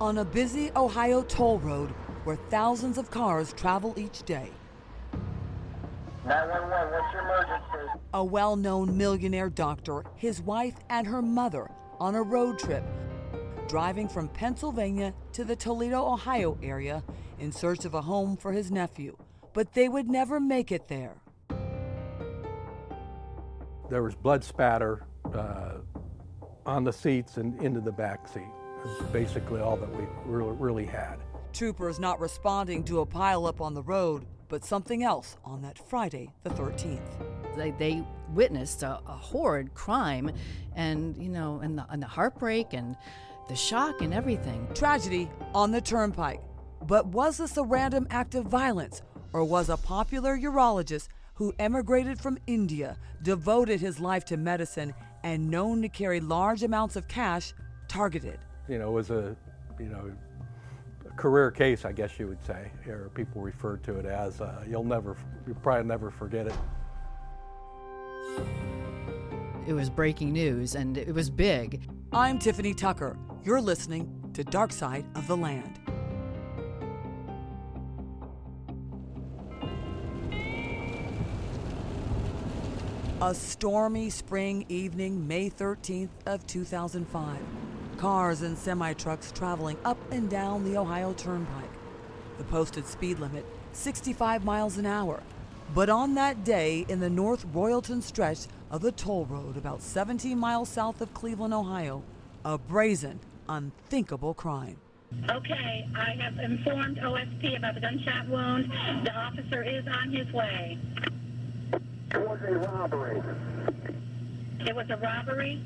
On a busy Ohio toll road where thousands of cars travel each day, 911, what's your emergency? a well-known millionaire doctor, his wife, and her mother on a road trip, driving from Pennsylvania to the Toledo, Ohio area in search of a home for his nephew. But they would never make it there. There was blood spatter on the seats and into the back seat. That's basically all that we really had. Troopers not responding to a pileup on the road, but something else on that Friday the 13th. They witnessed a horrid crime, and the heartbreak and the shock and everything. Tragedy on the Turnpike. But was this a random act of violence, or was a popular urologist who emigrated from India, devoted his life to medicine, and known to carry large amounts of cash, targeted? It was a career case, I guess you would say, or people refer to it as. You'll probably never forget it. It was breaking news, and it was big. I'm Tiffani Tucker. You're listening to Dark Side of the Land. A stormy spring evening, May 13th of 2005. Cars and semi-trucks traveling up and down the Ohio Turnpike. The posted speed limit, 65 miles an hour. But on that day, in the North Royalton stretch of the toll road about 17 miles south of Cleveland, Ohio, a brazen, unthinkable crime. Okay, I have informed OSP about the gunshot wound. The officer is on his way. It was a robbery. It was a robbery?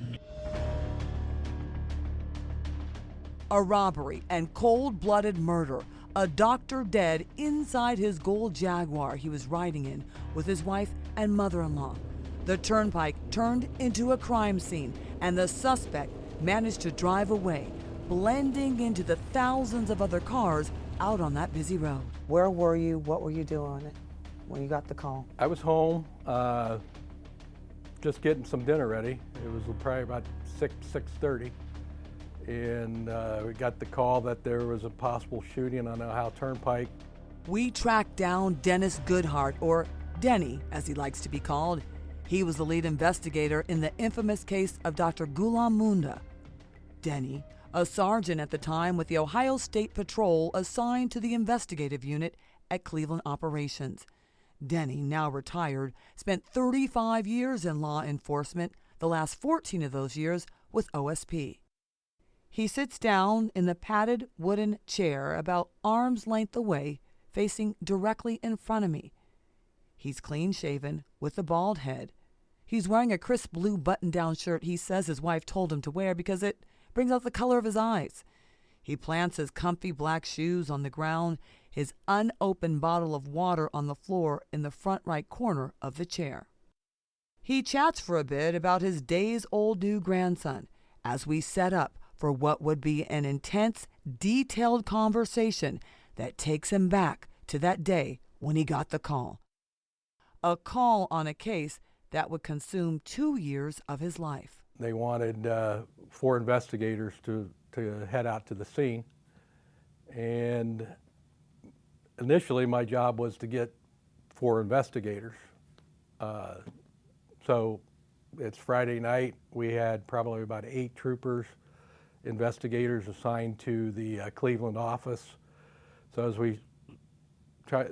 A robbery and cold-blooded murder. A doctor dead inside his gold Jaguar he was riding in with his wife and mother-in-law. The Turnpike turned into a crime scene, and the suspect managed to drive away, blending into the thousands of other cars out on that busy road. Where were you? What were you doing when you got the call? I was home, just getting some dinner ready. It was probably about 6:30. And we got the call that there was a possible shooting on the Ohio Turnpike. We tracked down Dennis Goodhart, or Denny, as he likes to be called. He was the lead investigator in the infamous case of Dr. Gulam Moonda. Denny, a sergeant at the time with the Ohio State Patrol assigned to the investigative unit at Cleveland Operations. Denny, now retired, spent 35 years in law enforcement, the last 14 of those years with OSP. He sits down in the padded wooden chair about arm's length away, facing directly in front of me. He's clean-shaven with a bald head. He's wearing a crisp blue button-down shirt he says his wife told him to wear because it brings out the color of his eyes. He plants his comfy black shoes on the ground, his unopened bottle of water on the floor in the front right corner of the chair. He chats for a bit about his days-old new grandson as we set up for what would be an intense, detailed conversation that takes him back to that day when he got the call. A call on a case that would consume 2 years of his life. They wanted 4 investigators to head out to the scene. And initially my job was to get 4 investigators. So it's Friday night. We had probably about 8 troopers, investigators assigned to the Cleveland office. So as we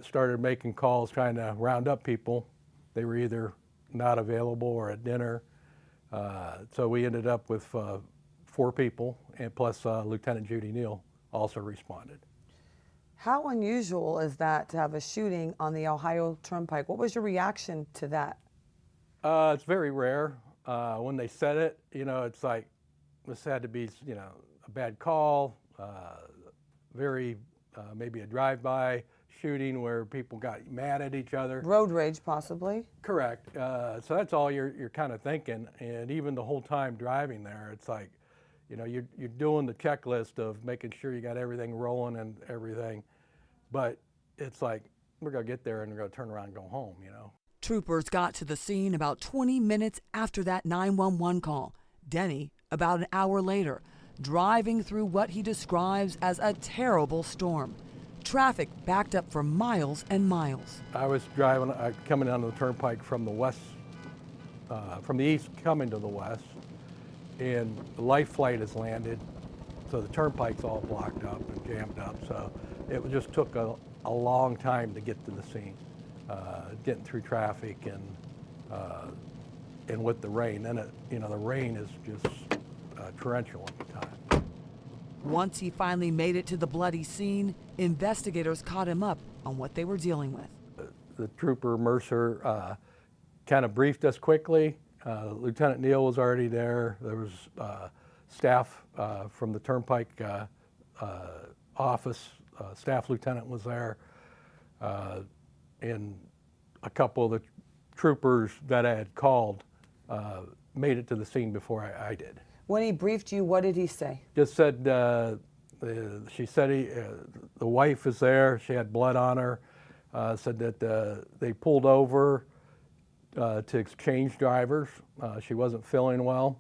started making calls trying to round up people, they were either not available or at dinner. So we ended up with 4 people, and plus Lieutenant Judy Neal also responded. How unusual is that to have a shooting on the Ohio Turnpike? What was your reaction to that? It's very rare. When they said it, it's like, this had to be, a bad call, maybe a drive-by shooting where people got mad at each other. Road rage, possibly? Correct. So that's all you're kind of thinking. And even the whole time driving there, it's like, you're doing the checklist of making sure you got everything rolling and everything. But it's like, we're going to get there and we're going to turn around and go home, Troopers got to the scene about 20 minutes after that 911 call. Denny, about an hour later. driving through what he describes as a terrible storm. Traffic backed up for miles and miles. I was driving, coming down the turnpike from the west, from the east coming to the west, and the life flight has landed, so the turnpike's all blocked up and jammed up, so it just took a long time to get to the scene, getting through traffic and with the rain. Then the rain is just torrential at the time. Once he finally made it to the bloody scene, investigators caught him up on what they were dealing with. The trooper Mercer kind of briefed us quickly. Lieutenant Neal was already there. There was staff from the Turnpike office. Staff lieutenant was there, and a couple of the troopers that I had called made it to the scene before I did. When he briefed you, what did he say? Just said, she said the wife is there, she had blood on her, said that they pulled over to exchange drivers. She wasn't feeling well,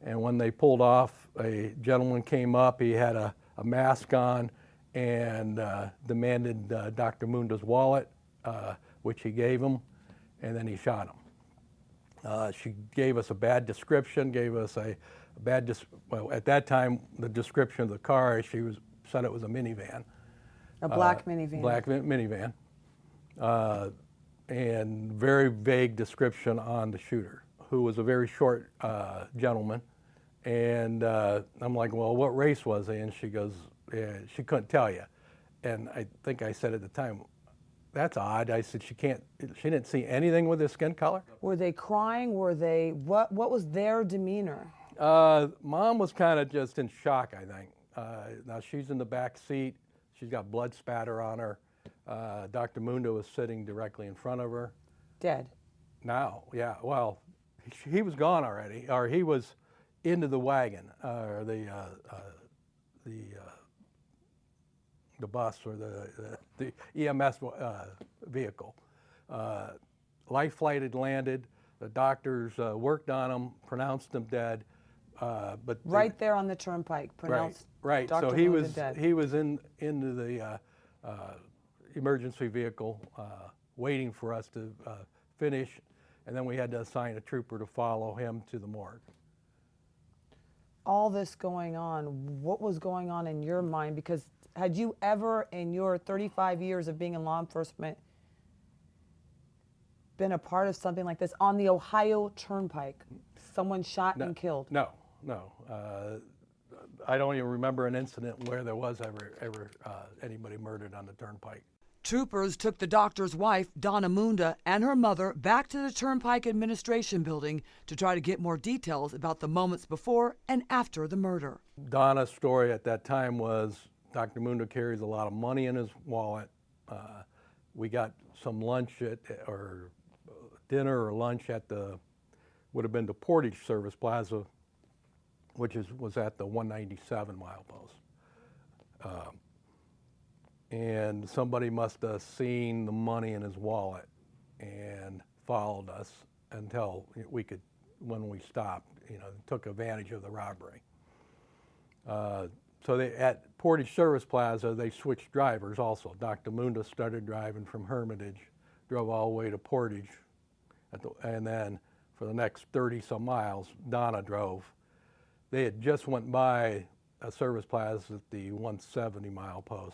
and when they pulled off, a gentleman came up, he had a mask on, and demanded Dr. Moonda's wallet, which he gave him, and then he shot him. She gave us a bad description, gave us a bad, well, at that time, the description of the car, said it was a minivan. A black minivan. Black minivan. And very vague description on the shooter, who was a very short gentleman. And I'm like, well, what race was he? And she goes, yeah, she couldn't tell you. And I think I said at the time, that's odd. I said, she didn't see anything with his skin color. Were they crying? Were they, what was their demeanor? Mom was kind of just in shock, I think. Now she's in the back seat. She's got blood spatter on her. Dr. Moonda was sitting directly in front of her. Dead? Now, yeah. Well, he was gone already, or he was into the wagon, or the bus, or the EMS vehicle. Life flight had landed. The doctors worked on him, pronounced him dead. But right there on the turnpike, pronounced. Right. Dr. So he Moonda was dead. He was into the emergency vehicle, waiting for us to finish, and then we had to assign a trooper to follow him to the morgue. All this going on, what was going on in your mind? Because had you ever, in your 35 years of being in law enforcement, been a part of something like this on the Ohio Turnpike? Someone shot and killed? No. I don't even remember an incident where there was ever anybody murdered on the Turnpike. Troopers took the doctor's wife, Donna Moonda, and her mother back to the Turnpike Administration Building to try to get more details about the moments before and after the murder. Donna's story at that time was Dr. Moonda carries a lot of money in his wallet. We got some lunch or dinner or lunch at would have been the Portage Service Plaza, which was at the 197 milepost. And somebody must have seen the money in his wallet and followed us until when we stopped, took advantage of the robbery. So at Portage Service Plaza, they switched drivers also. Dr. Moonda started driving from Hermitage, drove all the way to Portage, and then for the next 30-some miles, Donna drove. They had just went by a service plaza at the 170 milepost,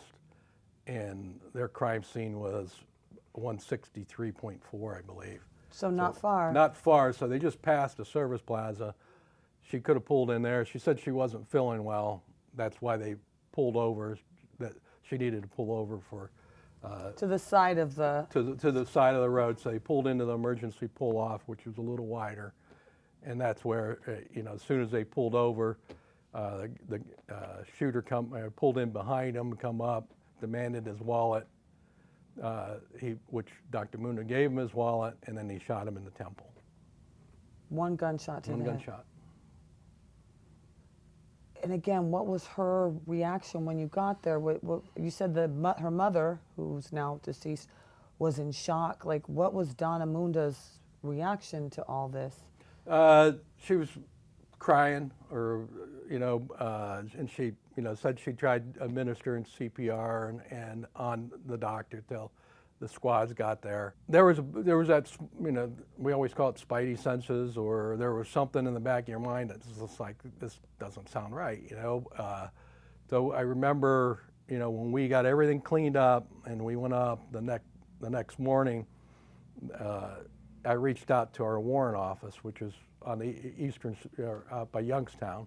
and their crime scene was 163.4, I believe. So not far. Not far, so they just passed a service plaza. She could have pulled in there. She said she wasn't feeling well. That's why they pulled over, that she needed to pull over for... to the side of the... To the side of the road, so they pulled into the emergency pull-off, which was a little wider. And that's where, as soon as they pulled over, the shooter pulled in behind him, come up, demanded his wallet, which Dr. Moonda gave him his wallet, and then he shot him in the temple. One gunshot to the head. One gunshot. And again, what was her reaction when you got there? What you said her mother, who's now deceased, was in shock. Like, what was Donna Moonda's reaction to all this? She was crying, or and she, said she tried administering CPR and on the doctor till the squads got there. There was that, we always call it spidey senses, or there was something in the back of your mind that's just like, this doesn't sound right, So I remember, when we got everything cleaned up and we went up the next morning, I reached out to our warrant office, which is on the eastern, out by Youngstown,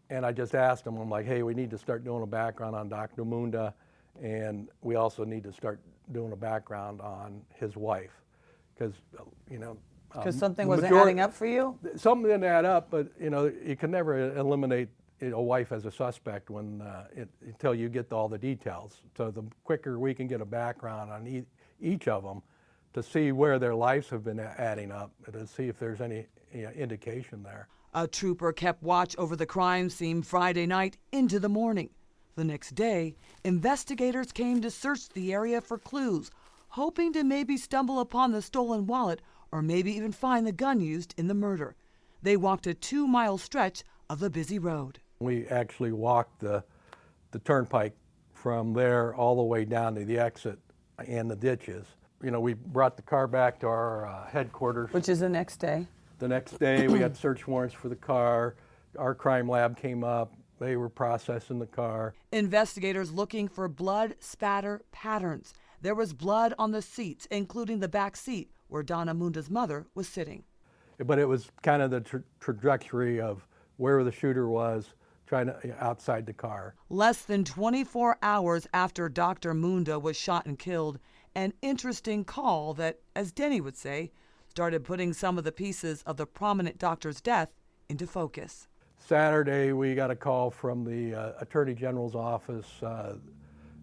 and I just asked them, I'm like, hey, we need to start doing a background on Dr. Moonda, and we also need to start doing a background on his wife, because, Because something wasn't adding up for you? Something didn't add up, but, you can never eliminate a wife as a suspect until you get all the details. So the quicker we can get a background on each of them to see where their lives have been adding up, to see if there's any indication there. A trooper kept watch over the crime scene Friday night into the morning. The next day, investigators came to search the area for clues, hoping to maybe stumble upon the stolen wallet or maybe even find the gun used in the murder. They walked a 2-mile stretch of the busy road. We actually walked the turnpike from there all the way down to the exit and the ditches. We brought the car back to our headquarters. Which is the next day? The next day, we got search warrants for the car. Our crime lab came up. They were processing the car. Investigators looking for blood spatter patterns. There was blood on the seats, including the back seat where Donna Moonda's mother was sitting. But it was kind of the trajectory of where the shooter was, outside the car. Less than 24 hours after Dr. Moonda was shot and killed, an interesting call that, as Denny would say, started putting some of the pieces of the prominent doctor's death into focus. Saturday, we got a call from the Attorney General's office,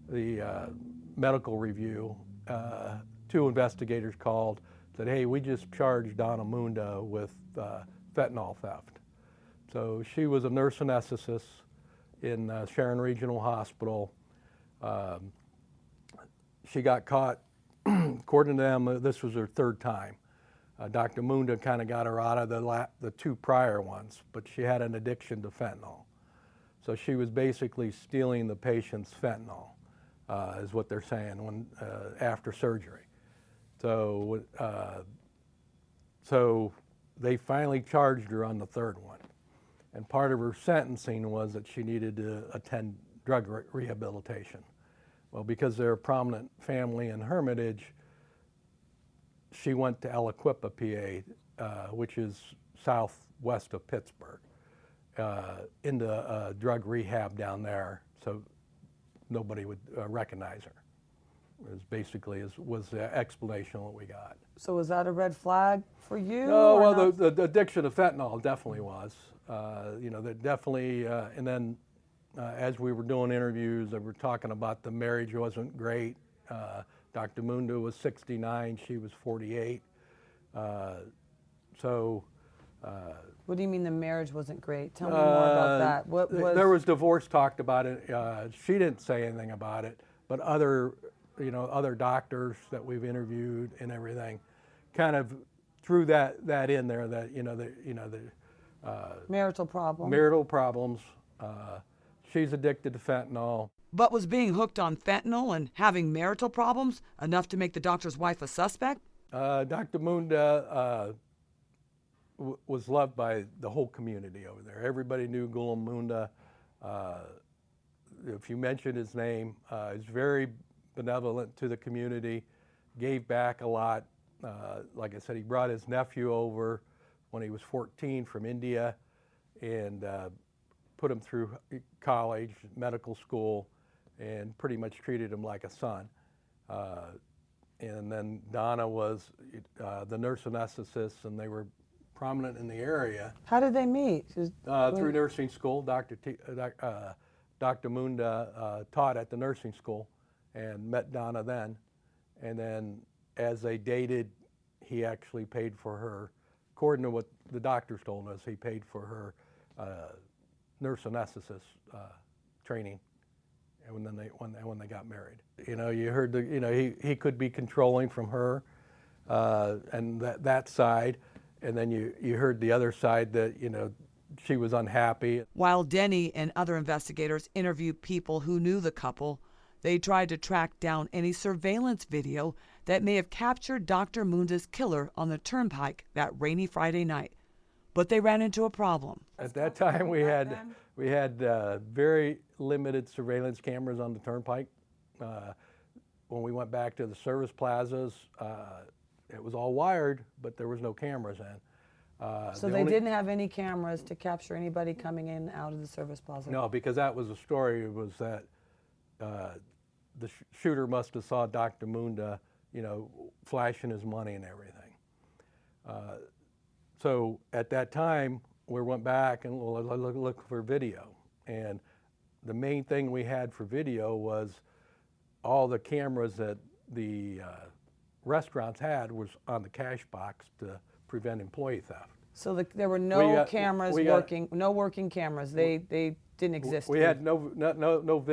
the medical review. 2 investigators called, said, hey, we just charged Donna Moonda with fentanyl theft. So she was a nurse anesthetist in Sharon Regional Hospital. She got caught, according to them, this was her 3rd time. Dr. Moonda kind of got her out of the 2 prior ones, but she had an addiction to fentanyl. So she was basically stealing the patient's fentanyl, is what they're saying, after surgery. So they finally charged her on the 3rd one. And part of her sentencing was that she needed to attend drug rehabilitation. Well, because they're a prominent family in Hermitage, she went to Aliquippa, PA, which is southwest of Pittsburgh, into drug rehab down there, so nobody would recognize her. It was basically was the explanation that we got. So was that a red flag for you? No, well, the addiction to fentanyl definitely was. That definitely, and then as we were doing interviews, they were talking about the marriage wasn't great. Dr. Moonda was 69, she was 48. What do you mean the marriage wasn't great? Tell me more about that. There was divorce talked about it. She didn't say anything about it, but other doctors that we've interviewed and everything kind of threw that in there, that marital problem. Marital problems. She's addicted to fentanyl. But was being hooked on fentanyl and having marital problems enough to make the doctor's wife a suspect? Dr. Moonda was loved by the whole community over there. Everybody knew Gulam Moonda. If you mentioned his name, he's very benevolent to the community, gave back a lot. Like I said, he brought his nephew over when he was 14 from India and put him through college, medical school, and pretty much treated him like a son. And then Donna was the nurse anesthetist, and they were prominent in the area. How did they meet? Through nursing school. Dr. Moonda taught at the nursing school and met Donna then. And then as they dated, he actually paid for her, according to what the doctors told us, he paid for her nurse anesthetist training. And when they got married, you heard he could be controlling from her, and that side, and then you heard the other side that she was unhappy. While Denny and other investigators interviewed people who knew the couple, they tried to track down any surveillance video that may have captured Dr. Moonda's killer on the Turnpike that rainy Friday night. But they ran into a problem. At that time, we had very limited surveillance cameras on the Turnpike. When we went back to the service plazas, it was all wired, but there was no cameras in. So they didn't have any cameras to capture anybody coming in and out of the service plaza? No, because that was the story, was that the shooter must have saw Dr. Moonda, flashing his money and everything. So at that time, we went back and look for video. And the main thing we had for video was all the cameras that the restaurants had was on the cash box to prevent employee theft. So there were no cameras working, no working cameras. They didn't exist. We had no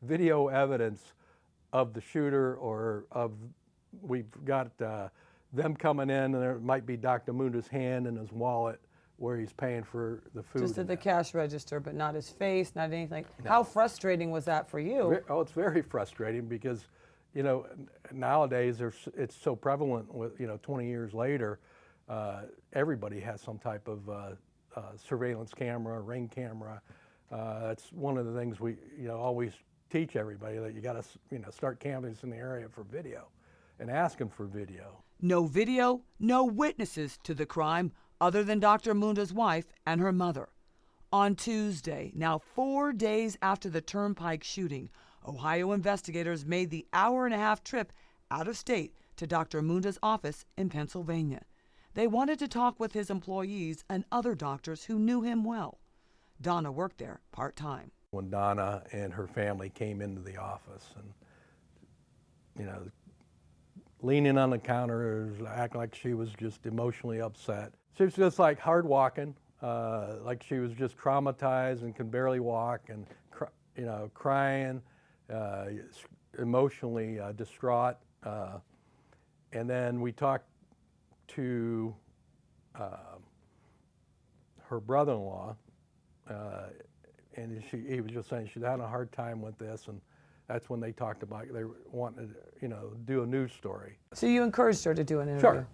video evidence of the shooter or of. We've got them coming in, and there might be Dr. Moonda's hand in his wallet where he's paying for the food. Just at the cash register, but not his face, not anything. No. How frustrating was that for you? Oh, it's very frustrating because, nowadays it's so prevalent with, 20 years later, everybody has some type of surveillance camera, ring camera. That's one of the things we, always teach everybody, that you got to, start canvassing the area for video and asking for video. No video, no witnesses to the crime other than Dr. Moonda's wife and her mother. On Tuesday, now 4 days after the Turnpike shooting, Ohio investigators made the hour-and-a-half trip out of state to Dr. Moonda's office in Pennsylvania. They wanted to talk with his employees and other doctors who knew him well. Donna worked there part-time. When Donna and her family came into the office and, leaning on the counter, act like she was just emotionally upset. She was just like hard walking, like she was just traumatized and can barely walk and, crying, emotionally distraught. And then we talked to her brother-in-law, and he was just saying she's having a hard time with this, and that's when they talked about they wanted to, do a news story. So you encouraged her to do an interview? Sure.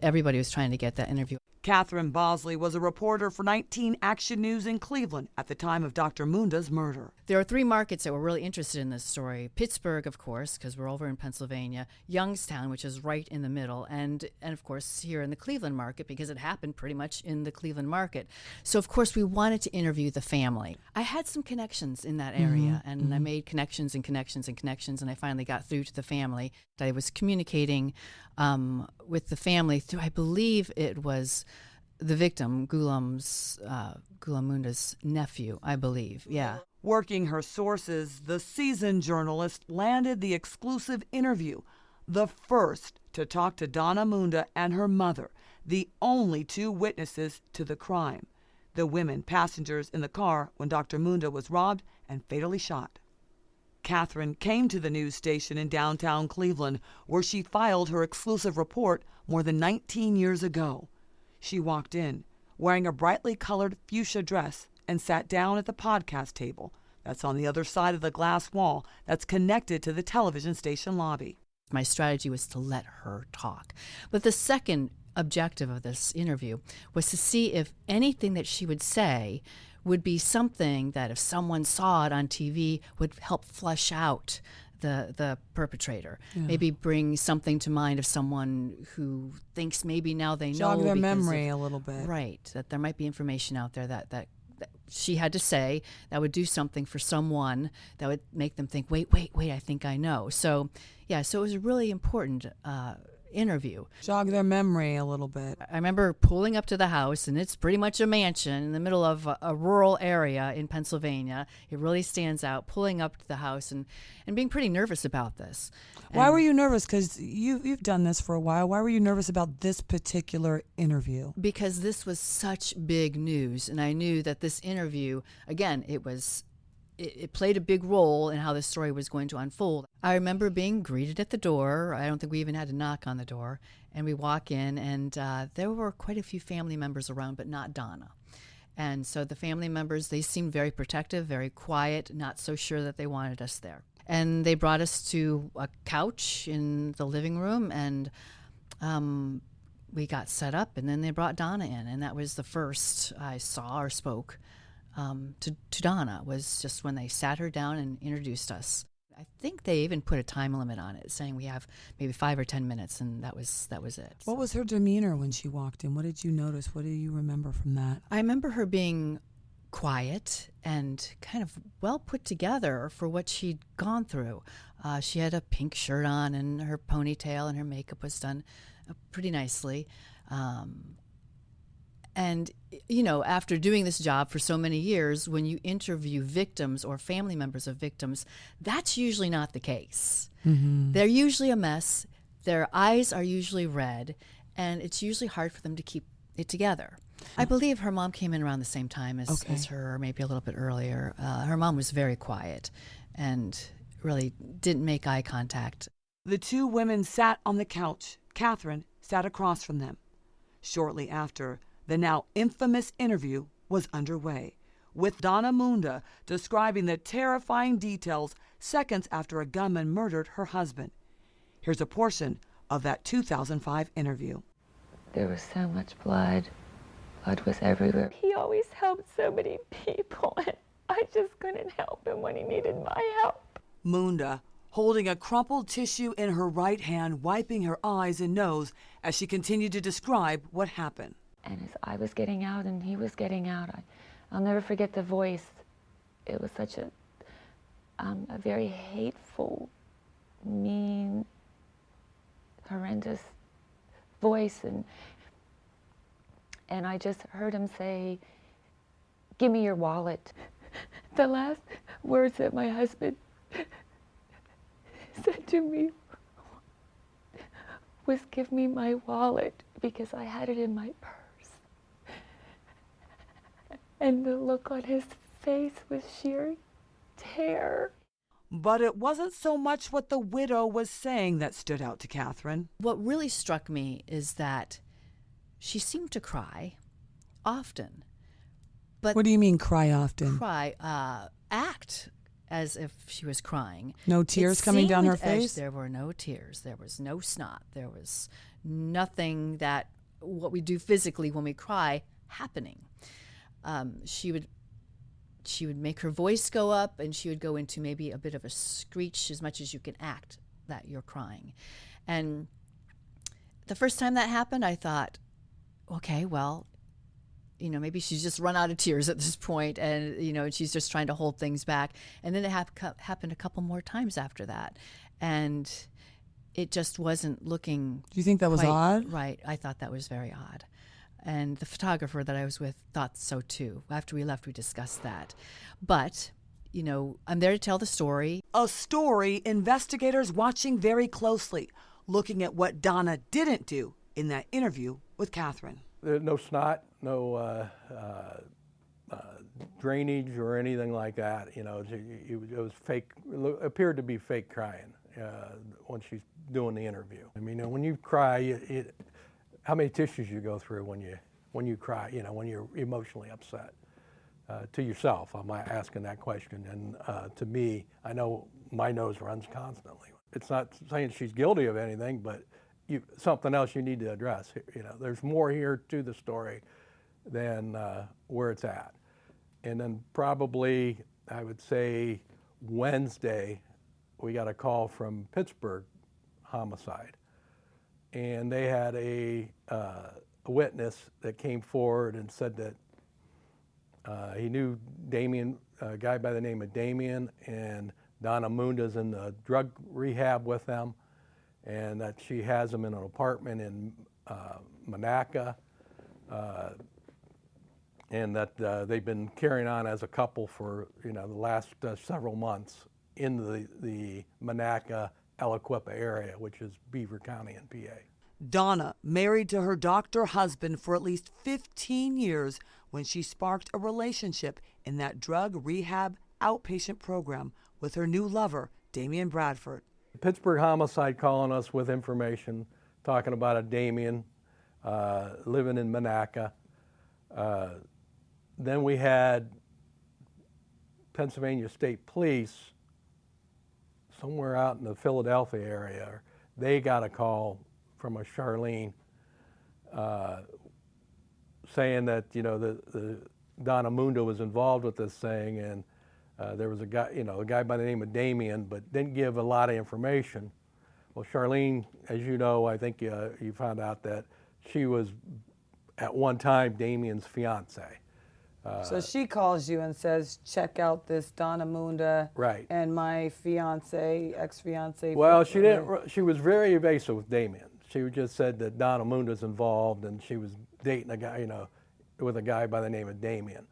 Everybody was trying to get that interview. Catherine Bosley was a reporter for 19 Action News in Cleveland at the time of Dr. Moonda's murder. There are 3 markets that were really interested in this story. Pittsburgh, of course, because we're over in Pennsylvania. Youngstown, which is right in the middle. And of course, here in the Cleveland market, because it happened pretty much in the Cleveland market. So, of course, we wanted to interview the family. I had some connections in that area, and I made connections and connections and connections, and I finally got through to the family. I was communicating with the family through, I believe it was the victim, Gulam Moonda's nephew, I believe, yeah. Working her sources, the seasoned journalist landed the exclusive interview, the first to talk to Donna Moonda and her mother, the only 2 witnesses to the crime, the women passengers in the car when Dr. Moonda was robbed and fatally shot. Catherine came to the news station in downtown Cleveland, where she filed her exclusive report more than 19 years ago. She walked in, wearing a brightly colored fuchsia dress, and sat down at the podcast table that's on the other side of the glass wall that's connected to the television station lobby. My strategy was to let her talk. But the second objective of this interview was to see if anything that she would say would be something that if someone saw it on TV would help flesh out the perpetrator. Yeah. Maybe bring something to mind of someone who thinks maybe now they know. Jog their memory a little bit. Right, that there might be information out there that she had to say that would do something for someone that would make them think, wait, I think I know. So, yeah, so it was a really important interview. Jog their memory a little bit. I remember pulling up to the house, and it's pretty much a mansion in the middle of a rural area in Pennsylvania. It really stands out, pulling up to the house and being pretty nervous about this. Why were you nervous? Because you've done this for a while. Why were you nervous about this particular interview? Because this was such big news, and I knew that this interview, again, it played a big role in how this story was going to unfold. I remember being greeted at the door. I don't think we even had to knock on the door. And we walk in, and there were quite a few family members around, but not Donna. And so the family members, they seemed very protective, very quiet, not so sure that they wanted us there. And they brought us to a couch in the living room, and we got set up, and then they brought Donna in. And that was the first I saw or spoke to Donna, was just when they sat her down and introduced us. I think they even put a time limit on it, saying we have maybe 5 or 10 minutes, and that was it. What was her demeanor when she walked in? What did you notice? What do you remember from that? I remember her being quiet and kind of well put together for what she'd gone through. She had a pink shirt on, and her ponytail and her makeup was done pretty nicely. And, you know, after doing this job for so many years, when you interview victims or family members of victims, that's usually not the case. Mm-hmm. They're usually a mess. Their eyes are usually red, and it's usually hard for them to keep it together. I believe her mom came in around the same time as her, or maybe a little bit earlier. Her mom was very quiet and really didn't make eye contact. The two women sat on the couch. Catherine sat across from them. Shortly after, the now infamous interview was underway, with Donna Moonda describing the terrifying details seconds after a gunman murdered her husband. Here's a portion of that 2005 interview. There was so much blood. Blood was everywhere. He always helped so many people, and I just couldn't help him when he needed my help. Moonda, holding a crumpled tissue in her right hand, wiping her eyes and nose as she continued to describe what happened. And as I was getting out and he was getting out, I'll never forget the voice. It was such a very hateful, mean, horrendous voice, and I just heard him say, "Give me your wallet." The last words that my husband said to me was, "Give me my wallet," because I had it in my purse. And the look on his face was sheer terror. But it wasn't so much what the widow was saying that stood out to Catherine. What really struck me is that she seemed to cry often. But what do you mean cry often? Act as if she was crying. No tears coming down her face? There were no tears. There was no snot. There was nothing that what we do physically when we cry happening. She would make her voice go up, and she would go into maybe a bit of a screech as much as you can act that you're crying. And the first time that happened, I thought, okay, well, you know, maybe she's just run out of tears at this point, and, you know, and she's just trying to hold things back. And then it happened a couple more times after that. And it just wasn't looking. Do you think that was odd? Right. I thought that was very odd. And the photographer that I was with thought so too. After we left, we discussed that. But, you know, I'm there to tell the story. A story investigators watching very closely, looking at what Donna didn't do in that interview with Catherine. No snot, no drainage or anything like that. You know, it was fake. It appeared to be fake crying when she's doing the interview. I mean, when you cry, how many tissues you go through when you cry? You know, when you're emotionally upset. To yourself, I'm asking that question, and to me, I know my nose runs constantly. It's not saying she's guilty of anything, but something else you need to address. You know, there's more here to the story than where it's at. And then probably, I would say, Wednesday, we got a call from Pittsburgh homicide. And they had a witness that came forward and said that he knew Damien, a guy by the name of Damien, and Donna Moonda's in the drug rehab with them, and that she has him in an apartment in Monaca, and that they've been carrying on as a couple for the last several months in the Monaca, Aliquippa area, which is Beaver County in PA. Donna married to her doctor husband for at least 15 years when she sparked a relationship in that drug rehab outpatient program with her new lover, Damien Bradford. Pittsburgh homicide calling us with information talking about a Damien living in Monaca. Then we had Pennsylvania State Police somewhere out in the Philadelphia area. They got a call from a Charlene saying that, you know, the Donna Moonda was involved with this thing, and there was a guy, you know, a guy by the name of Damien, but didn't give a lot of information. Well, Charlene, as you know, I think you found out that she was at one time Damien's fiance. So she calls you and says, check out this Donna Moonda Right. and my fiance, ex-fiance. Well, she didn't. She was very evasive with Damien. She just said that Donna Moonda's involved, and she was dating a guy, you know, with a guy by the name of Damien.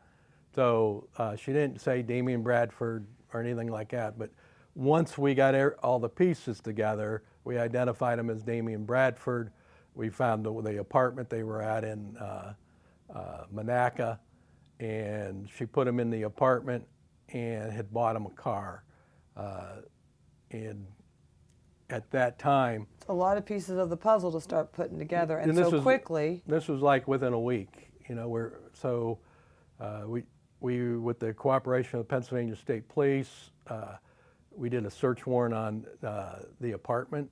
So she didn't say Damien Bradford or anything like that. But once we got all the pieces together, we identified him as Damien Bradford. We found the apartment they were at in Monaca, and she put him in the apartment and had bought him a car. And at that time, A lot of pieces of the puzzle to start putting together, and this so was- quickly. this was like within a week, you know. We with the cooperation of the Pennsylvania State Police, we did a search warrant on the apartment.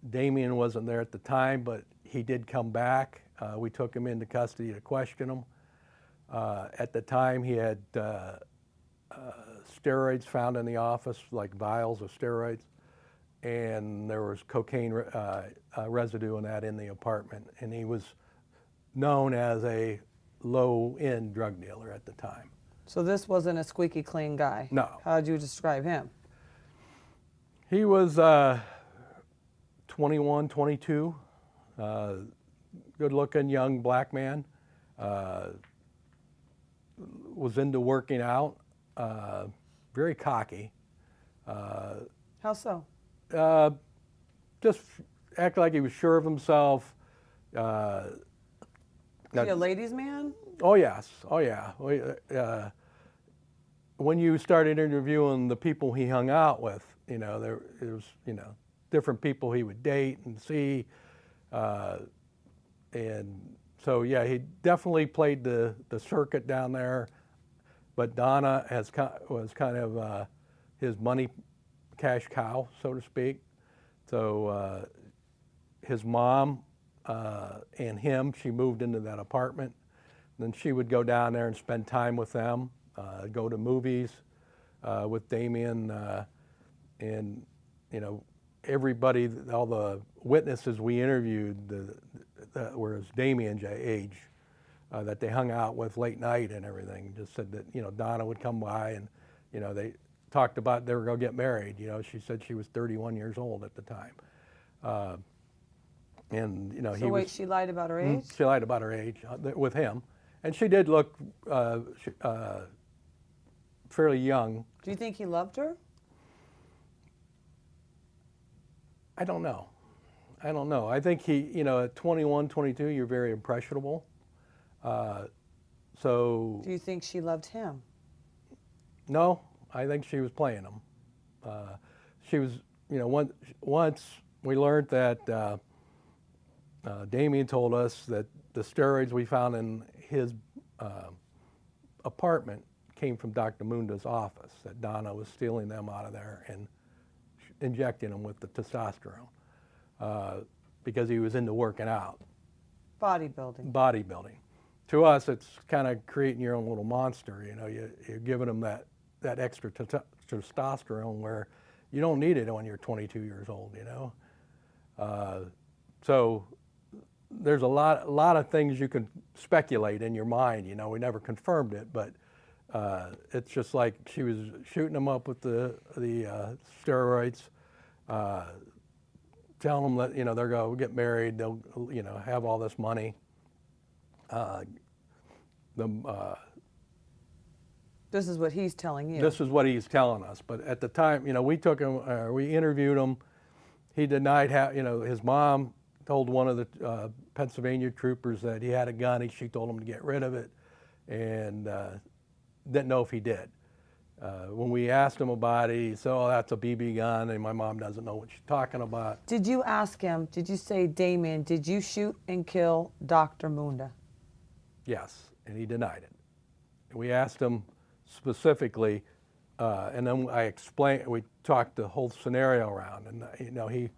Damien wasn't there at the time, but he did come back. We took him into custody to question him. At the time, he had steroids found in the office, like vials of steroids, and there was cocaine residue in that in the apartment. And he was known as a low-end drug dealer at the time. So this wasn't a squeaky clean guy. No. How'd you describe him? He was 21, 22, good-looking young black man. Was into working out, very cocky. How so? Just acted like he was sure of himself. Is he a ladies' man? Oh yes, oh yeah. When you started interviewing the people he hung out with, you know, there was, you know, different people he would date and see, and so yeah, he definitely played the circuit down there. But Donna was kind of his money cash cow, so to speak. So his mom and him, she moved into that apartment. Then she would go down there and spend time with them, go to movies with Damien, and you know, everybody, all the witnesses we interviewed were his Damien's age, that they hung out with late night and everything. Just said that, you know, Donna would come by and, you know, they talked about they were going to get married. You know, she said she was 31 years old at the time. And, you know, So wait, she lied about her age? She lied about her age with him. And she did look fairly young. Do you think he loved her? I don't know. I think he, you know, at 21, 22, you're very impressionable. So. Do you think she loved him? No, I think she was playing him. She was, you know, once we learned that Damien told us that the steroids we found in his apartment came from Dr. Moonda's office, that Donna was stealing them out of there and injecting them with the testosterone because he was into working out. Bodybuilding. To us, it's kind of creating your own little monster. You know, you're giving them that extra testosterone where you don't need it when you're 22 years old. You know, so there's a lot of things you can speculate in your mind. You know, we never confirmed it, but it's just like she was shooting them up with the steroids, telling them that, you know, they're going to get married, they'll, you know, have all this money. This is what he's telling you. This is what he's telling us. But at the time, you know, we took him, we interviewed him. He denied, you know, his mom told one of the Pennsylvania troopers that he had a gun. She told him to get rid of it, and didn't know if he did. When we asked him about it, he said, "Oh, that's a BB gun, and my mom doesn't know what she's talking about." Did you ask him, did you say, Damien, did you shoot and kill Dr. Moonda? Yes, and he denied it. We asked him specifically, and then I explained, we talked the whole scenario around, and he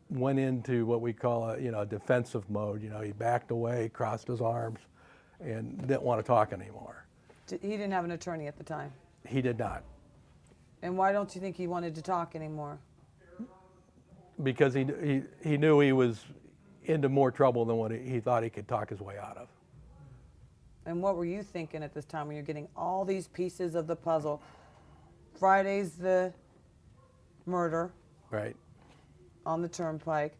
went into what we call a defensive mode. He backed away, crossed his arms, and didn't want to talk anymore. He didn't have an attorney at the time. He did not. And why don't you think he wanted to talk anymore? Because he knew he was into more trouble than what he thought he could talk his way out of. And what were you thinking at this time when you're getting all these pieces of the puzzle? Friday's the murder. Right. On the Turnpike.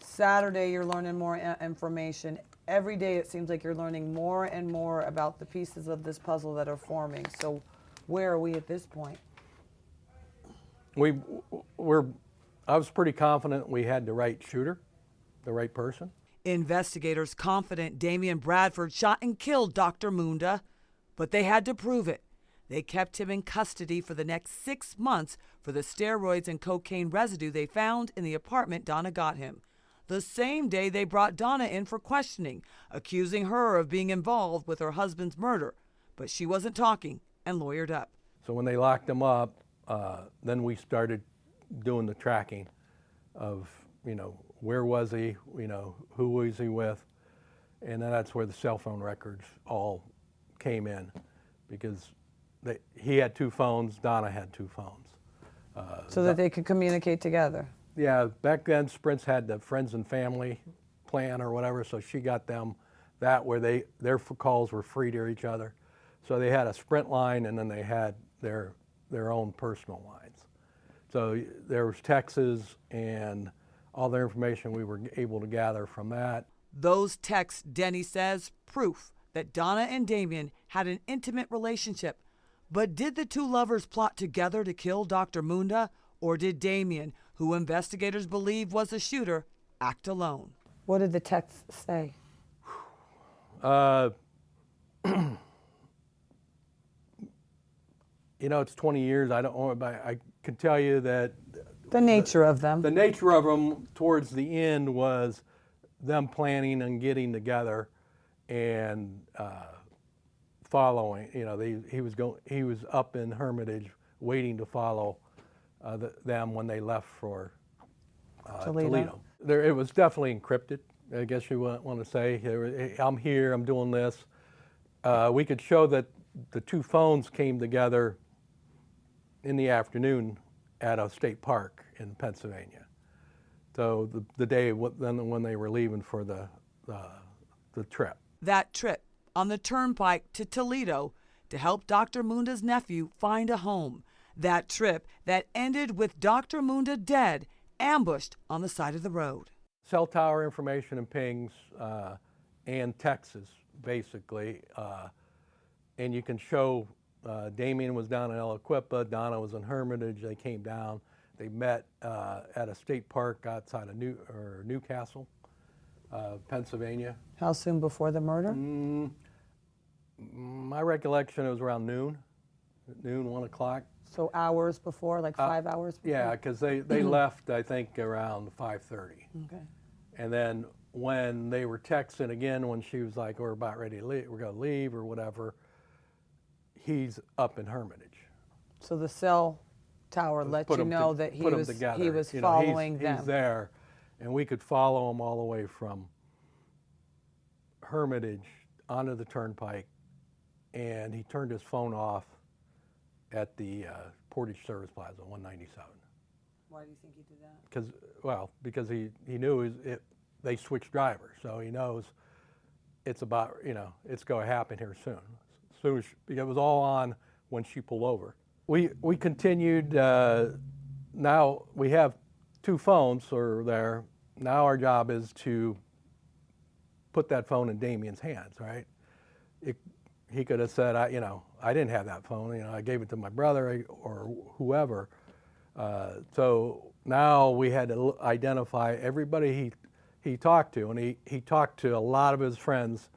Saturday, you're learning more information. Every day, it seems like you're learning more and more about the pieces of this puzzle that are forming. So where are we at this point? I was pretty confident we had the right shooter, the right person. Investigators confident Damien Bradford shot and killed Dr. Moonda, but they had to prove it. They kept him in custody for the next 6 months for the steroids and cocaine residue they found in the apartment Donna got him. The same day they brought Donna in for questioning, accusing her of being involved with her husband's murder, but she wasn't talking and lawyered up. So when they locked him up, then we started doing the tracking of, where was he, who was he with, and then that's where the cell phone records all came in, because he had 2 phones, Donna had 2 phones. So that they could communicate together. Yeah, back then Sprint's had the friends and family plan or whatever, so she got them that where their calls were free to each other. So they had a Sprint line, and then they had their own personal lines. So there was texts and all the information we were able to gather from that. Those texts, Denny says, proof that Donna and Damien had an intimate relationship. But did the 2 lovers plot together to kill Dr. Moonda, or did Damien, who investigators believe was the shooter, act alone? What did the texts say? It's 20 years. I don't know, but I can tell you that The nature of them. The nature of them towards the end was them planning and getting together and following. He was up in Hermitage waiting to follow them when they left for Toledo. It was definitely encrypted, I guess you want to say. I'm here, I'm doing this. We could show that the 2 phones came together in the afternoon at a state park in Pennsylvania. So the day when they were leaving for the trip. That trip on the Turnpike to Toledo to help Dr. Moonda's nephew find a home. That trip that ended with Dr. Moonda dead, ambushed on the side of the road. Cell tower information and pings and texts, basically. And you can show Damien was down in El Equipa, Donna was in Hermitage. They came down. They met at a state park outside of Newcastle, Pennsylvania. How soon before the murder? My recollection, it was around noon, 1 o'clock. So hours before, like 5 hours before? Yeah, because they left, I think, around 5:30. Okay. And then when they were texting again, when she was like, we're about ready to leave, we're going to leave or whatever, he's up in Hermitage. So the cell tower let you know that he was following them. He's there, and we could follow him all the way from Hermitage onto the Turnpike, and he turned his phone off at the Portage Service Plaza, 197. Why do you think he did that? Because he knew they switched drivers, so he knows it's about, it's going to happen here soon. Because it was all on when she pulled over. We continued, now we have 2 phones there. Now our job is to put that phone in Damien's hands, right? He could have said, I didn't have that phone, I gave it to my brother or whoever. So now we had to identify everybody he talked to, and he talked to a lot of his friends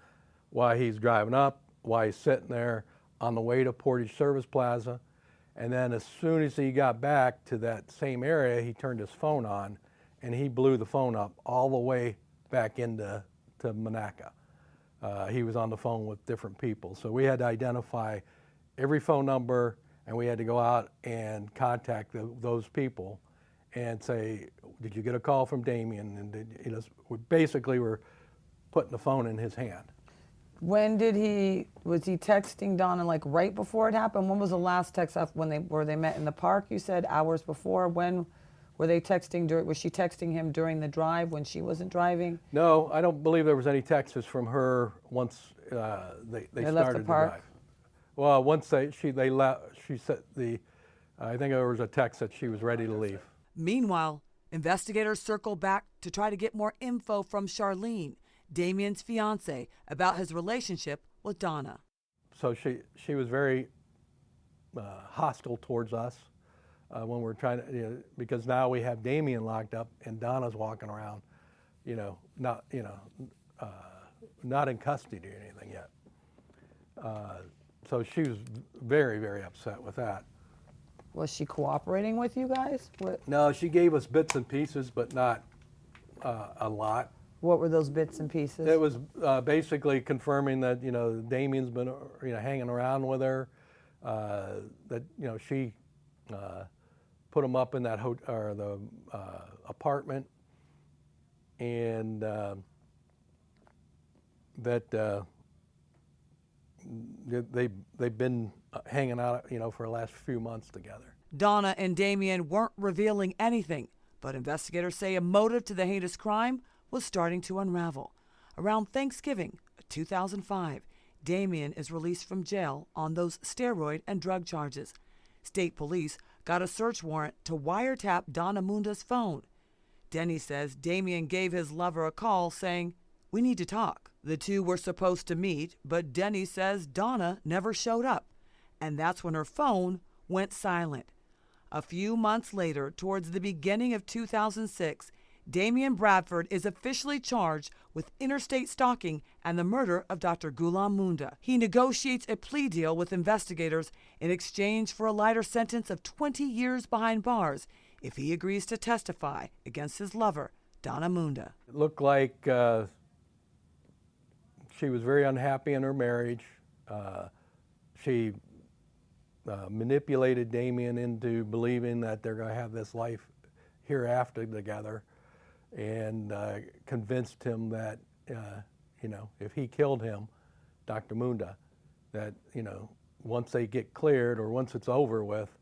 while he's driving up, while he's sitting there, on the way to Portage Service Plaza. And then as soon as he got back to that same area, he turned his phone on and he blew the phone up all the way back into Monaca. He was on the phone with different people. So we had to identify every phone number, and we had to go out and contact those people and say, did you get a call from Damien? And we basically were putting the phone in his hand. When was he texting Donna, like right before it happened? When was the last text up were they met in the park? You said hours before. When were they texting? Was she texting him during the drive when she wasn't driving? No, I don't believe there was any texts from her once they started left the park? drive. Well, once they left, she said I think there was a text that she was ready to leave. Meanwhile, investigators circle back to try to get more info from Charlene, Damien's fiance, about his relationship with Donna. So she was very hostile towards us when we're trying to, because now we have Damien locked up and Donna's walking around, not in custody or anything yet. So she was very, very upset with that. Was she cooperating with you guys? No, she gave us bits and pieces, but not a lot. What were those bits and pieces? It was basically confirming that Damien's been hanging around with her, that she put him up in that the apartment, and that they've been hanging out for the last few months together. Donna and Damien weren't revealing anything, but investigators say a motive to the heinous crime was starting to unravel. Around Thanksgiving 2005, Damien is released from jail on those steroid and drug charges. State police got a search warrant to wiretap Donna Moonda's phone. Denny says Damien gave his lover a call saying, "We need to talk." The two were supposed to meet, but Denny says Donna never showed up, and that's when her phone went silent. A few months later, towards the beginning of 2006, Damien Bradford is officially charged with interstate stalking and the murder of Dr. Gulam Moonda. He negotiates a plea deal with investigators in exchange for a lighter sentence of 20 years behind bars if he agrees to testify against his lover, Donna Moonda. It looked like she was very unhappy in her marriage. She manipulated Damien into believing that they're going to have this life hereafter together, and convinced him that if he killed him, Dr. Moonda, that once they get cleared or once it's over with,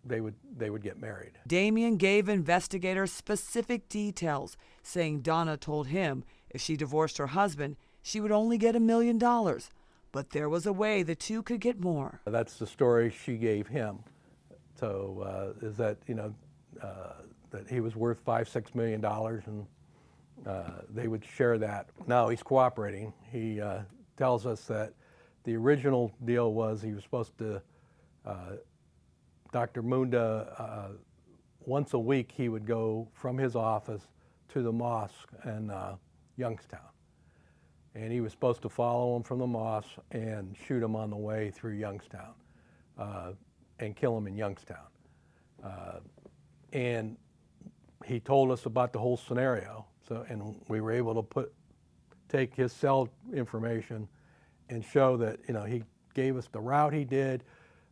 they would get married. Damien gave investigators specific details, saying Donna told him if she divorced her husband, she would only get $1 million. But there was a way the two could get more. That's the story she gave him. So is that that he was worth $5-6 million, and they would share that. Now he's cooperating. He tells us that the original deal was he was supposed to, Dr. Moonda, once a week he would go from his office to the mosque in Youngstown. And he was supposed to follow him from the mosque and shoot him on the way through Youngstown and kill him in Youngstown. And he told us about the whole scenario, and we were able to take his cell information and show that he gave us the route he did,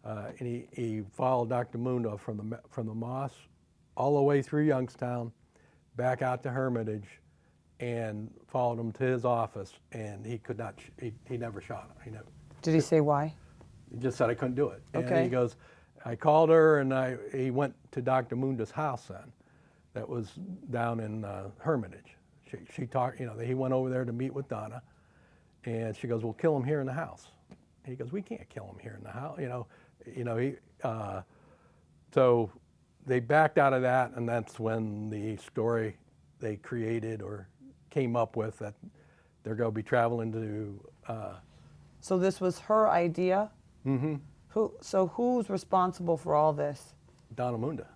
and he followed Dr. Moonda from the mosque all the way through Youngstown, back out to Hermitage, and followed him to his office, and he could not. He never shot him. Did he say why? He just said I couldn't do it. Okay. And he goes, I called her, and he went to Dr. Moonda's house then. That was down in Hermitage. She talked, he went over there to meet with Donna, and she goes, "We'll kill him here in the house." And he goes, "We can't kill him here in the house." So they backed out of that, and that's when the story they created or came up with that they're going to be traveling to. So this was her idea? Mm-hmm. Who's responsible for all this? Donna Moonda.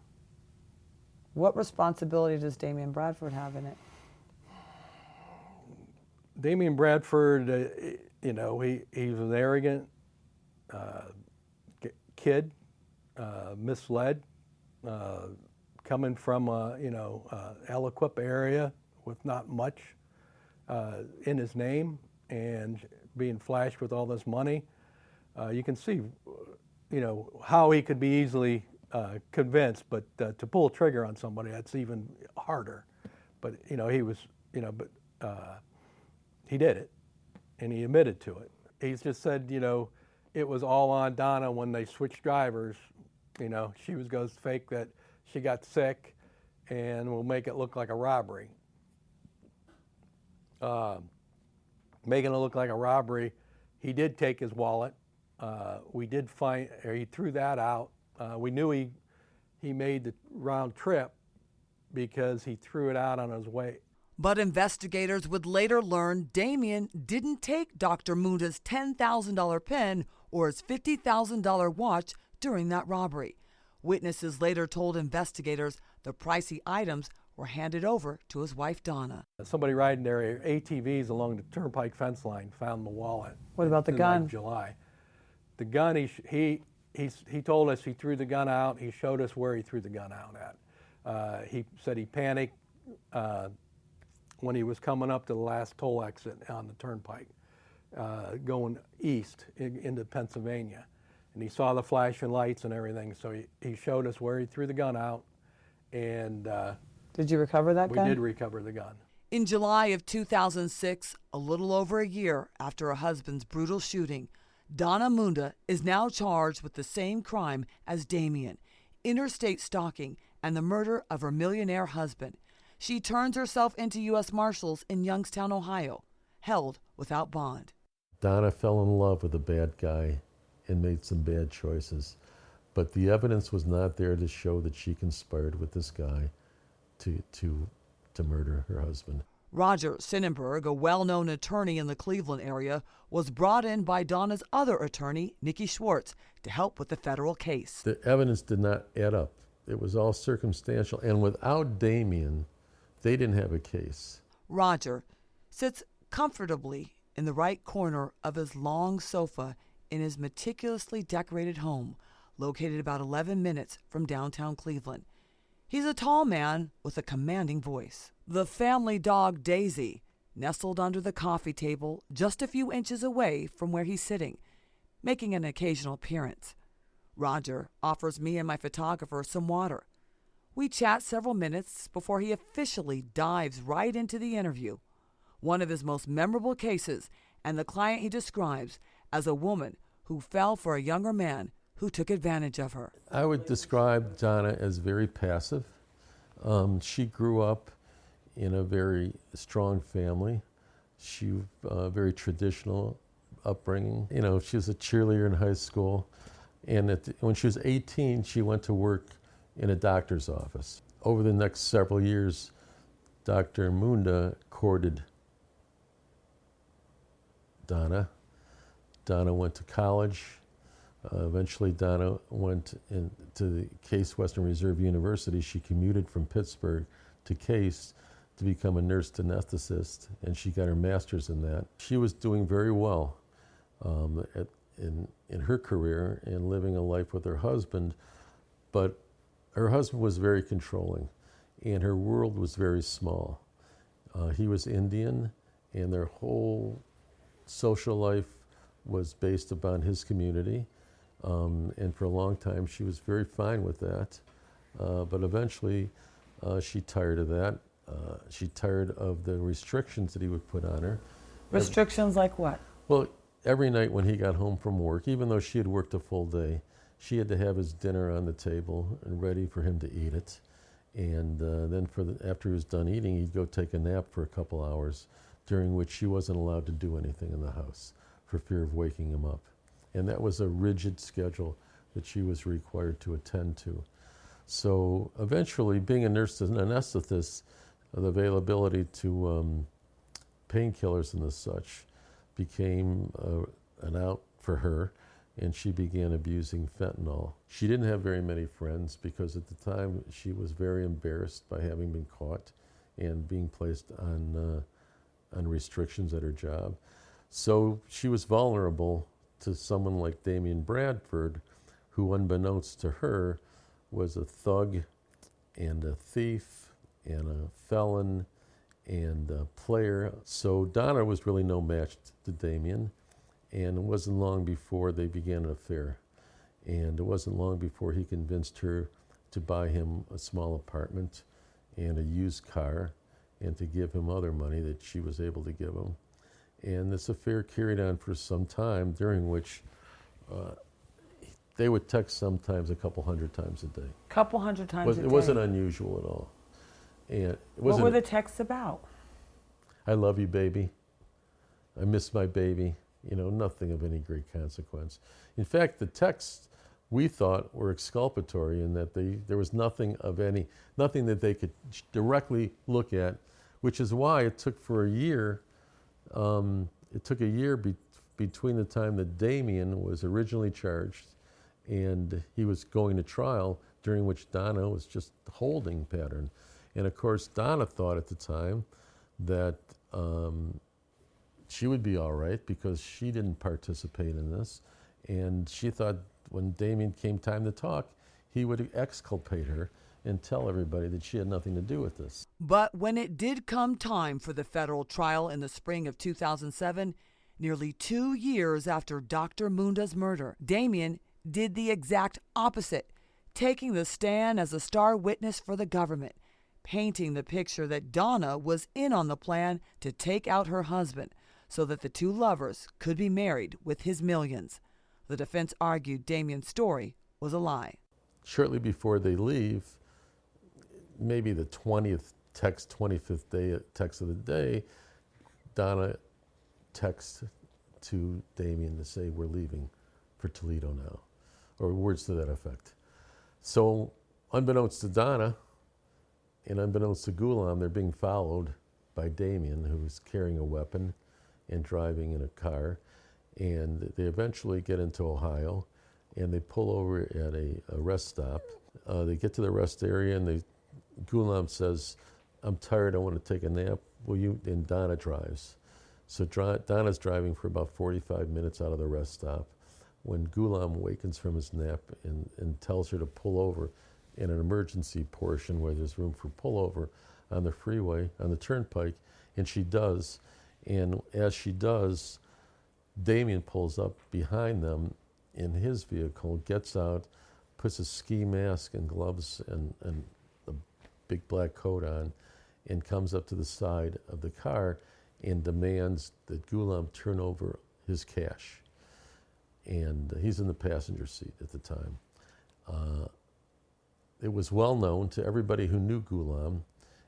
What responsibility does Damien Bradford have in it? Damien Bradford he was an arrogant kid, misled, coming from Aliquip area with not much in his name and being flashed with all this money. You can see, how he could be easily convinced, but to pull a trigger on somebody, that's even harder. But, he was, he did it, and he admitted to it. He's just said, it was all on Donna when they switched drivers. She was going to fake that she got sick and we'll make it look like a robbery. Making it look like a robbery, he did take his wallet. We did find, or he threw that out. We knew he made the round trip because he threw it out on his way. But investigators would later learn Damien didn't take Dr. Moonda's $10,000 pen or his $50,000 watch during that robbery. Witnesses later told investigators the pricey items were handed over to his wife, Donna. Somebody riding their ATVs along the Turnpike fence line found the wallet. What about the gun? Like July. The gun, he told us he threw the gun out. He showed us where he threw the gun out at. He said he panicked when he was coming up to the last toll exit on the Turnpike, going east into Pennsylvania. And he saw the flashing lights and everything, so he showed us where he threw the gun out. And did you recover that gun? We did recover the gun. In July of 2006, a little over a year after her husband's brutal shooting, Donna Moonda is now charged with the same crime as Damien, interstate stalking and the murder of her millionaire husband. She turns herself into U.S. Marshals in Youngstown, Ohio, held without bond. Donna fell in love with a bad guy and made some bad choices. But the evidence was not there to show that she conspired with this guy to murder her husband. Roger Sonnenberg, a well-known attorney in the Cleveland area, was brought in by Donna's other attorney, Nikki Schwartz, to help with the federal case. The evidence did not add up. It was all circumstantial, and without Damien, they didn't have a case. Roger sits comfortably in the right corner of his long sofa in his meticulously decorated home, located about 11 minutes from downtown Cleveland. He's a tall man with a commanding voice. The family dog Daisy nestled under the coffee table just a few inches away from where he's sitting, making an occasional appearance. Roger offers me and my photographer some water. We chat several minutes before he officially dives right into the interview. One of his most memorable cases, and the client he describes as a woman who fell for a younger man who took advantage of her. I would describe Donna as very passive. She grew up in a very strong family. She very traditional upbringing. She was a cheerleader in high school, and when she was 18, she went to work in a doctor's office. Over the next several years, Dr. Moonda courted Donna. Donna went to college. Eventually, Donna went into the Case Western Reserve University. She commuted from Pittsburgh to Case to become a nurse anesthetist, and she got her master's in that. She was doing very well in her career and living a life with her husband, but her husband was very controlling, and her world was very small. He was Indian, and their whole social life was based upon his community. And for a long time, she was very fine with that. But eventually, she tired of that. She tired of the restrictions that he would put on her. Restrictions like what? Well, every night when he got home from work, even though she had worked a full day, she had to have his dinner on the table and ready for him to eat it. And then after he was done eating, he'd go take a nap for a couple hours, during which she wasn't allowed to do anything in the house for fear of waking him up. And that was a rigid schedule that she was required to attend to. So eventually, being a nurse anesthetist, the availability to painkillers and the such became an out for her, and she began abusing fentanyl. She didn't have very many friends because at the time she was very embarrassed by having been caught and being placed on restrictions at her job. So she was vulnerable to someone like Damian Bradford, who, unbeknownst to her, was a thug and a thief and a felon and a player. So Donna was really no match to Damian, and it wasn't long before they began an affair. And it wasn't long before he convinced her to buy him a small apartment and a used car and to give him other money that she was able to give him. And this affair carried on for some time, during which they would text sometimes a couple hundred times a day. Couple hundred times a day? It wasn't unusual at all. And it what were the texts about? I love you, baby. I miss my baby. You know, nothing of any great consequence. In fact, the texts we thought were exculpatory in that there was nothing that they could directly look at, which is why it took for a year. It took a year between the time that Damian was originally charged and he was going to trial, during which Donna was just holding pattern. And of course, Donna thought at the time that she would be all right because she didn't participate in this. And she thought when Damian came time to talk, he would exculpate her and tell everybody that she had nothing to do with this. But when it did come time for the federal trial in the spring of 2007, nearly 2 years after Dr. Moonda's murder, Damian did the exact opposite, taking the stand as a star witness for the government, painting the picture that Donna was in on the plan to take out her husband so that the two lovers could be married with his millions. The defense argued Damian's story was a lie. Shortly before they leave, maybe the 25th day text of the day, Donna texts to Damian to say, we're leaving for Toledo now, or words to that effect. So unbeknownst to Donna and unbeknownst to Gulam, they're being followed by Damian, who's carrying a weapon and driving in a car. And they eventually get into Ohio, and they pull over at a rest stop. They get to the rest area, and Gulam says, I'm tired, I want to take a nap. Will you? And Donna drives. So Donna's driving for about 45 minutes out of the rest stop when Gulam awakens from his nap and tells her to pull over in an emergency portion where there's room for pullover on the freeway, on the turnpike, and she does. And as she does, Damian pulls up behind them in his vehicle, gets out, puts a ski mask and gloves and a big black coat on, and comes up to the side of the car and demands that Gulam turn over his cash. And he's in the passenger seat at the time. It was well known to everybody who knew Gulam,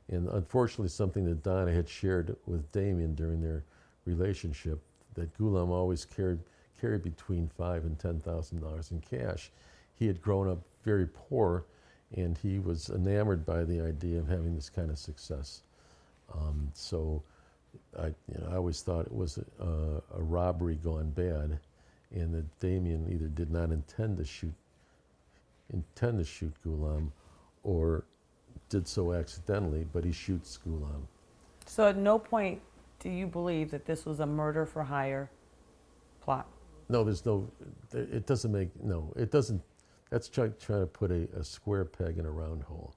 and unfortunately something that Donna had shared with Damian during their relationship, that Gulam always carried between $5,000 and $10,000 in cash. He had grown up very poor, and he was enamored by the idea of having this kind of success. So I always thought it was a robbery gone bad, and that Damian either did not intend to shoot Gulam, or did so accidentally, but he shoots Gulam. So at no point do you believe that this was a murder for hire plot? No, it doesn't, that's trying to put a square peg in a round hole.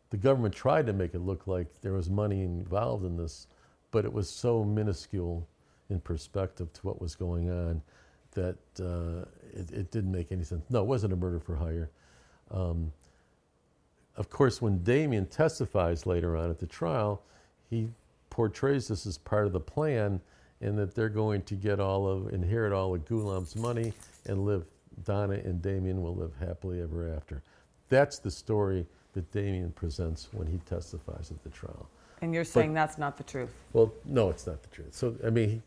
The government tried to make it look like there was money involved in this, but it was so minuscule in perspective to what was going on that it didn't make any sense. No, it wasn't a murder for hire. Of course, when Damian testifies later on at the trial, he portrays this as part of the plan, and that they're going to inherit all of Gulam's money and Donna and Damian will live happily ever after. That's the story that Damian presents when he testifies at the trial. And you're saying that's not the truth? Well, no, it's not the truth. So, I mean,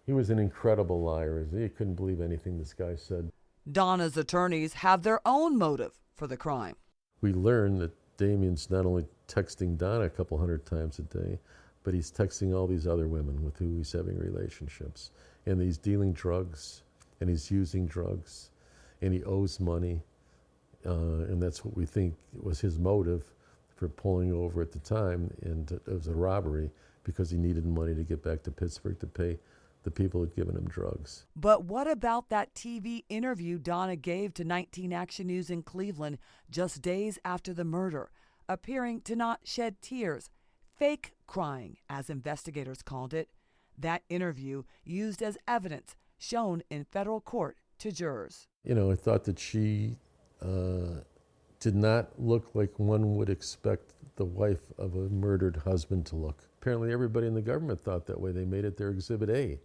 he was an incredible liar. He couldn't believe anything this guy said. Donna's attorneys have their own motive for the crime. We learn that Damian's not only texting Donna a couple hundred times a day, but he's texting all these other women with who he's having relationships. And he's dealing drugs, and he's using drugs, and he owes money. And that's what we think was his motive for pulling over at the time. And it was a robbery because he needed money to get back to Pittsburgh to pay the people who'd given him drugs. But what about that TV interview Donna gave to 19 Action News in Cleveland just days after the murder, appearing to not shed tears, fake crying, as investigators called it? That interview used as evidence shown in federal court to jurors. You know, I thought that she did not look like one would expect the wife of a murdered husband to look. Apparently everybody in the government thought that way. They made it their Exhibit A.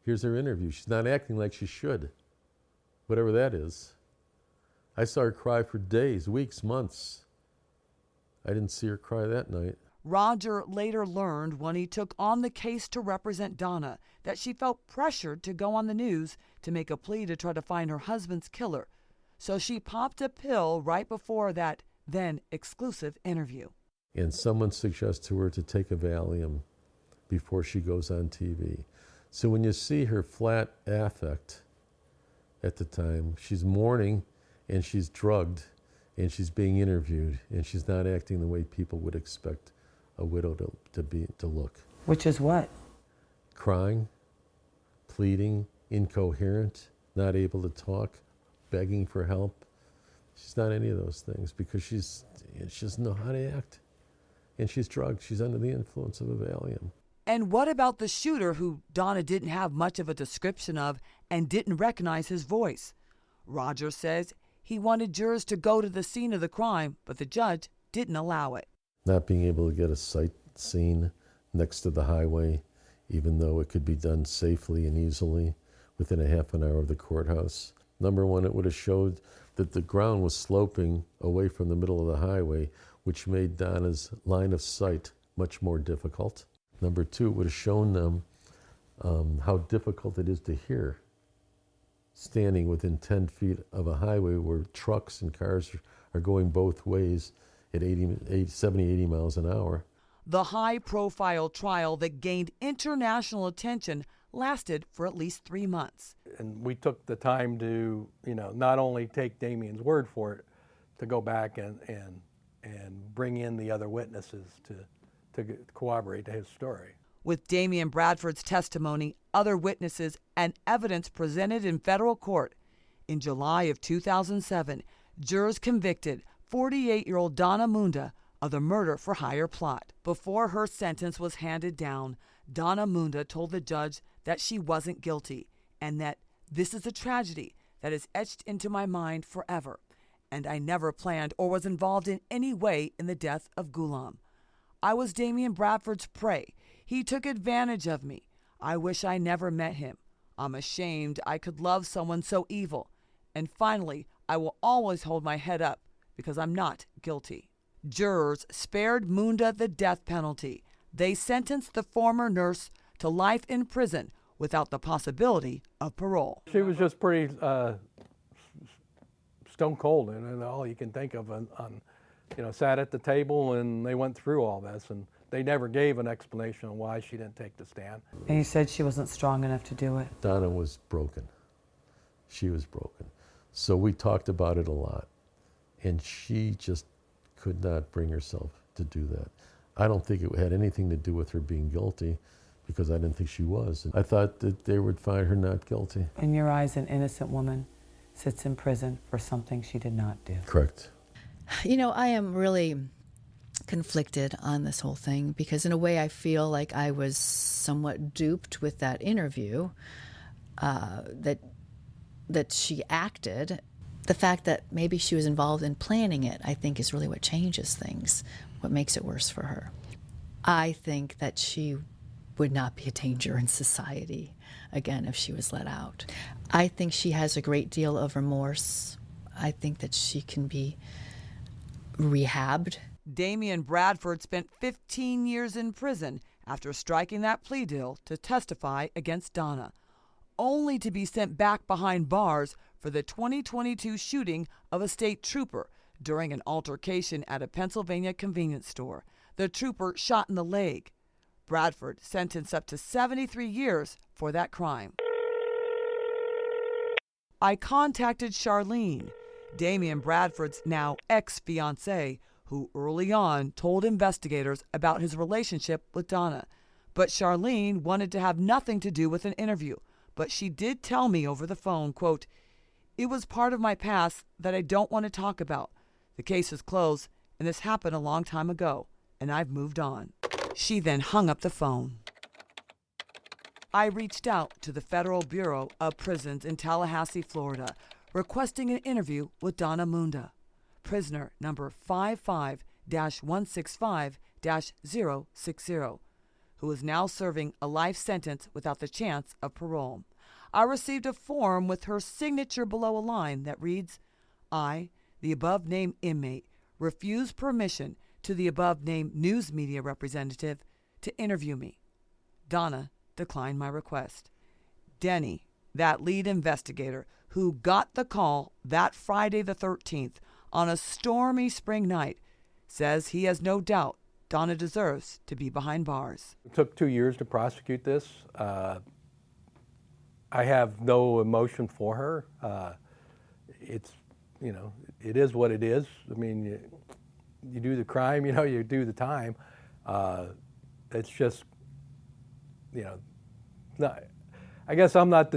Here's her interview. She's not acting like she should, whatever that is. I saw her cry for days, weeks, months. I didn't see her cry that night. Roger later learned when he took on the case to represent Donna that she felt pressured to go on the news to make a plea to try to find her husband's killer. So she popped a pill right before that then exclusive interview. And someone suggests to her to take a Valium before she goes on TV. So when you see her flat affect at the time, she's mourning and she's drugged and she's being interviewed and she's not acting the way people would expect a widow to look. Which is what? Crying, pleading, incoherent, not able to talk, begging for help. She's not any of those things because she doesn't know how to act. And she's drugged. She's under the influence of a Valium. And what about the shooter who Donna didn't have much of a description of and didn't recognize his voice? Roger says he wanted jurors to go to the scene of the crime, but the judge didn't allow it. Not being able to get a sight scene next to the highway, even though it could be done safely and easily within a half an hour of the courthouse. Number one, it would have showed that the ground was sloping away from the middle of the highway, which made Donna's line of sight much more difficult. Number two, it would have shown them how difficult it is to hear standing within 10 feet of a highway where trucks and cars are going both ways at 70, 80 miles an hour. The high-profile trial that gained international attention lasted for at least 3 months. And we took the time to, not only take Damien's word for it, to go back and bring in the other witnesses to corroborate his story. With Damien Bradford's testimony, other witnesses, and evidence presented in federal court, in July of 2007, jurors convicted 48-year-old Donna Moonda of the murder-for-hire plot. Before her sentence was handed down, Donna Moonda told the judge that she wasn't guilty and that this is a tragedy that is etched into my mind forever, and I never planned or was involved in any way in the death of Gulam. I was Damien Bradford's prey. He took advantage of me. I wish I never met him. I'm ashamed I could love someone so evil. And finally, I will always hold my head up because I'm not guilty. Jurors spared Moonda the death penalty. They sentenced the former nurse to life in prison without the possibility of parole. She was just pretty stone cold, and all you can think of sat at the table and they went through all this, and they never gave an explanation on why she didn't take the stand. And you said she wasn't strong enough to do it. Donna was broken. She was broken. So we talked about it a lot, and she just could not bring herself to do that. I don't think it had anything to do with her being guilty, because I didn't think she was. I thought that they would find her not guilty. In your eyes, an innocent woman sits in prison for something she did not do. Correct. I am really conflicted on this whole thing because in a way I feel like I was somewhat duped with that interview, that she acted. The fact that maybe she was involved in planning it, I think, is really what changes things, what makes it worse for her. I think that she would not be a danger in society, again, if she was let out. I think she has a great deal of remorse. I think that she can be rehabbed. Damien Bradford spent 15 years in prison after striking that plea deal to testify against Donna, only to be sent back behind bars for the 2022 shooting of a state trooper during an altercation at a Pennsylvania convenience store. The trooper shot in the leg. Bradford sentenced up to 73 years for that crime. I contacted Charlene, Damien Bradford's now ex-fiancée, who early on told investigators about his relationship with Donna, But Charlene wanted to have nothing to do with an interview. But she did tell me over the phone, quote, "It was part of my past that I don't want to talk about. The case is closed, and this happened a long time ago, and I've moved on." She then hung up the phone. I reached out to the Federal Bureau of Prisons in Tallahassee, Florida, requesting an interview with Donna Moonda, prisoner number 55-165-060, who is now serving a life sentence without the chance of parole. I received a form with her signature below a line that reads, "I, the above-named inmate, refuse permission to the above-named news media representative to interview me." Donna declined my request. Denny, that lead investigator who got the call that Friday the 13th on a stormy spring night, says he has no doubt Donna deserves to be behind bars. It took 2 years to prosecute this. I have no emotion for her. It's, it is what it is. I mean, you do the crime, you do the time. It's just, I guess I'm not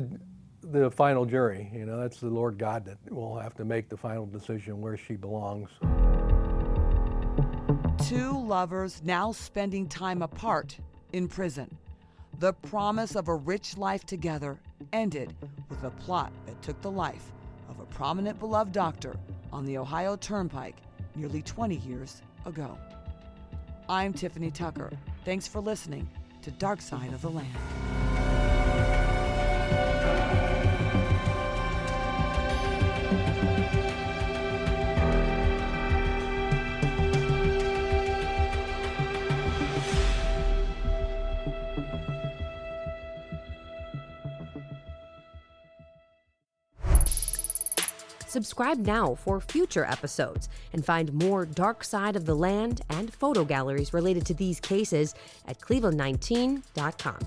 the final jury. That's the Lord God that will have to make the final decision where she belongs. Two lovers now spending time apart in prison. The promise of a rich life together ended with a plot that took the life of a prominent beloved doctor on the Ohio Turnpike nearly 20 years ago. I'm Tiffani Tucker. Thanks for listening to Dark Side of the Land. Subscribe now for future episodes and find more Dark Side of the Land and photo galleries related to these cases at cleveland19.com.